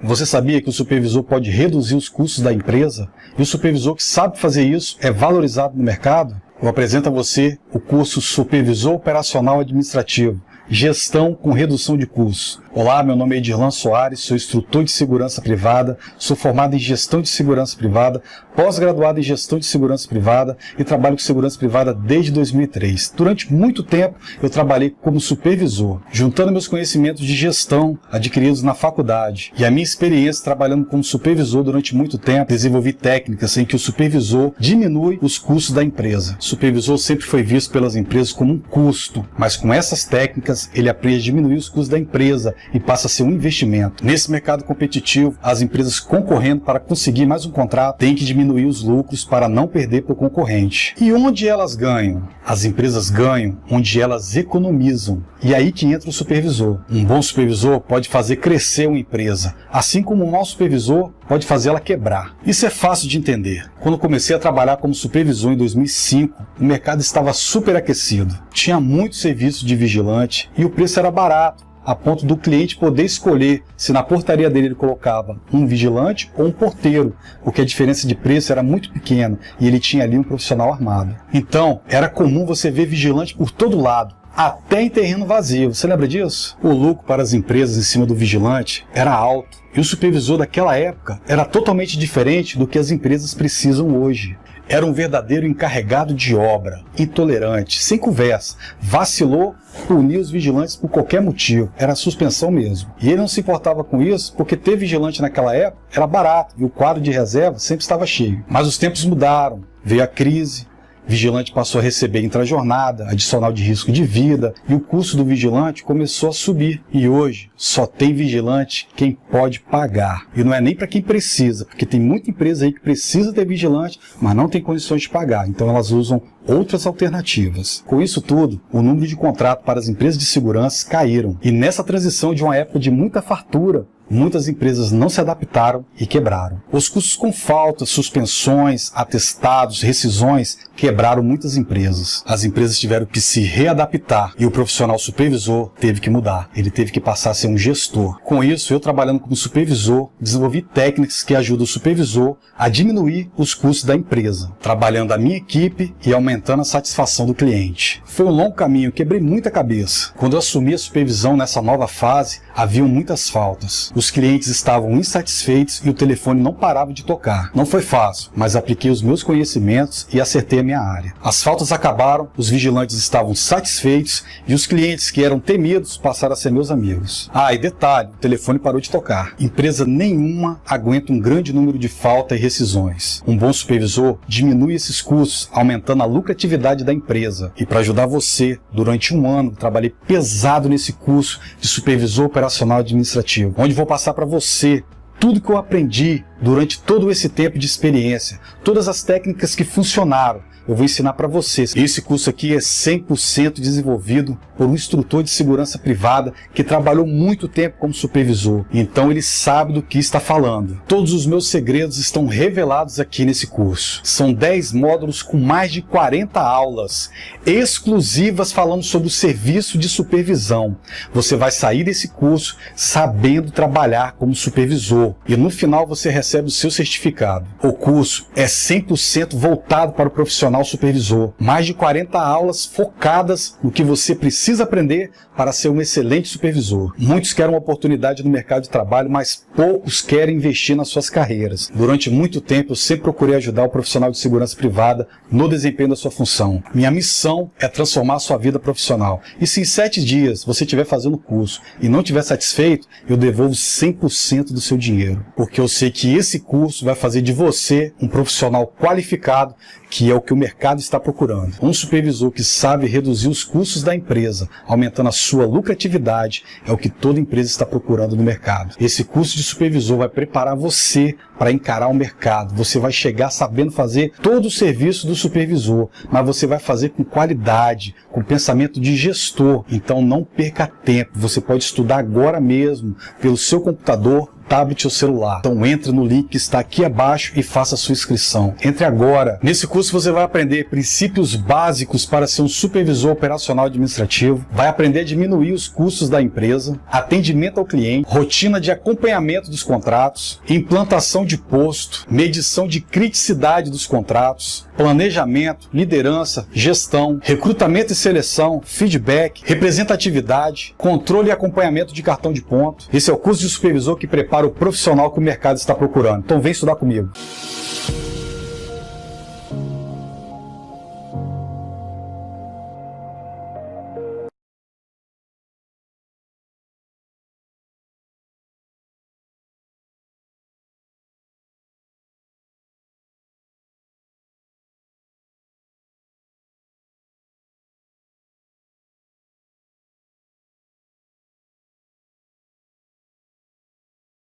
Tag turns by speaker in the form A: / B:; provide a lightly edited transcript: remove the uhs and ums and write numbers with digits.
A: Você sabia que o supervisor pode reduzir os custos da empresa? E o supervisor que sabe fazer isso é valorizado no mercado? Eu apresento a você o curso Supervisor Operacional Administrativo, Gestão com Redução de Custos. Olá, meu nome é Edirlan Soares, sou instrutor de segurança privada, sou formado em gestão de segurança privada, pós-graduado em gestão de segurança privada e trabalho com segurança privada desde 2003. Durante muito tempo, eu trabalhei como supervisor, juntando meus conhecimentos de gestão adquiridos na faculdade e a minha experiência trabalhando como supervisor durante muito tempo, desenvolvi técnicas em que o supervisor diminui os custos da empresa. O supervisor sempre foi visto pelas empresas como um custo, mas com essas técnicas ele aprende a diminuir os custos da empresa e passa a ser um investimento. Nesse mercado competitivo, as empresas concorrendo para conseguir mais um contrato têm que diminuir os lucros para não perder para o concorrente. E onde elas ganham? As empresas ganham onde elas economizam. E aí que entra o supervisor. Um bom supervisor pode fazer crescer uma empresa, assim como um mau supervisor pode fazer ela quebrar. Isso é fácil de entender. Quando comecei a trabalhar como supervisor em 2005, o mercado estava superaquecido. Tinha muito serviço de vigilante e o preço era barato, a ponto do cliente poder escolher se na portaria dele ele colocava um vigilante ou um porteiro, porque a diferença de preço era muito pequena e ele tinha ali um profissional armado. Então, era comum você ver vigilante por todo lado, até em terreno vazio. Você lembra disso? O lucro para as empresas em cima do vigilante era alto e o supervisor daquela época era totalmente diferente do que as empresas precisam hoje. Era um verdadeiro encarregado de obra, intolerante, sem conversa, vacilou, puniu os vigilantes por qualquer motivo, era suspensão mesmo. E ele não se importava com isso, porque ter vigilante naquela época era barato e o quadro de reserva sempre estava cheio. Mas os tempos mudaram, veio a crise, vigilante passou a receber intrajornada, adicional de risco de vida, e o custo do vigilante começou a subir. E hoje só tem vigilante quem pode pagar. E não é nem para quem precisa, porque tem muita empresa aí que precisa ter vigilante, mas não tem condições de pagar. Então elas usam outras alternativas. Com isso tudo, o número de contratos para as empresas de segurança caíram. E nessa transição de uma época de muita fartura, muitas empresas não se adaptaram e quebraram. Os custos com faltas, suspensões, atestados, rescisões quebraram muitas empresas. As empresas tiveram que se readaptar e o profissional supervisor teve que mudar. Ele teve que passar a ser um gestor. Com isso, eu trabalhando como supervisor, desenvolvi técnicas que ajudam o supervisor a diminuir os custos da empresa, trabalhando a minha equipe e aumentando a satisfação do cliente. Foi um longo caminho, quebrei muita cabeça. Quando eu assumi a supervisão nessa nova fase, haviam muitas faltas. Os clientes estavam insatisfeitos e o telefone não parava de tocar. Não foi fácil, mas apliquei os meus conhecimentos e acertei a minha área. As faltas acabaram, os vigilantes estavam satisfeitos e os clientes que eram temidos passaram a ser meus amigos. Ah, e detalhe, o telefone parou de tocar. Empresa nenhuma aguenta um grande número de faltas e rescisões. Um bom supervisor diminui esses custos, aumentando a lucratividade da empresa. E para ajudar você, durante um ano, trabalhei pesado nesse curso de supervisor operacional administrativo, onde vou passar para você tudo que eu aprendi durante todo esse tempo de experiência, todas as técnicas que funcionaram. Eu vou ensinar para vocês. Esse curso aqui é 100% desenvolvido por um instrutor de segurança privada que trabalhou muito tempo como supervisor. Então ele sabe do que está falando. Todos os meus segredos estão revelados aqui nesse curso. São 10 módulos com mais de 40 aulas exclusivas falando sobre o serviço de supervisão. Você vai sair desse curso sabendo trabalhar como supervisor. E no final você recebe o seu certificado. O curso é 100% voltado para o profissional supervisor. Mais de 40 aulas focadas no que você precisa aprender para ser um excelente supervisor. Muitos querem uma oportunidade no mercado de trabalho, mas poucos querem investir nas suas carreiras. Durante muito tempo eu sempre procurei ajudar o profissional de segurança privada no desempenho da sua função. Minha missão é transformar a sua vida profissional. E se em 7 dias você estiver fazendo o curso e não estiver satisfeito, eu devolvo 100% do seu dinheiro. Porque eu sei que esse curso vai fazer de você um profissional qualificado, que é o que o mercado está procurando. Um supervisor que sabe reduzir os custos da empresa, aumentando a sua lucratividade, é o que toda empresa está procurando no mercado. Esse curso de supervisor vai preparar você para encarar o mercado. Você vai chegar sabendo fazer todo o serviço do supervisor, mas você vai fazer com qualidade, com pensamento de gestor. Então não perca tempo. Você pode estudar agora mesmo pelo seu computador tablet ou celular. Então entre no link que está aqui abaixo e faça a sua inscrição. Entre agora. Nesse curso você vai aprender princípios básicos para ser um supervisor operacional administrativo, vai aprender a diminuir os custos da empresa, atendimento ao cliente, rotina de acompanhamento dos contratos, implantação de posto, medição de criticidade dos contratos, planejamento, liderança, gestão, recrutamento e seleção, feedback, representatividade, controle e acompanhamento de cartão de ponto. Esse é o curso de supervisor que prepara o profissional que o mercado está procurando. Então vem estudar comigo.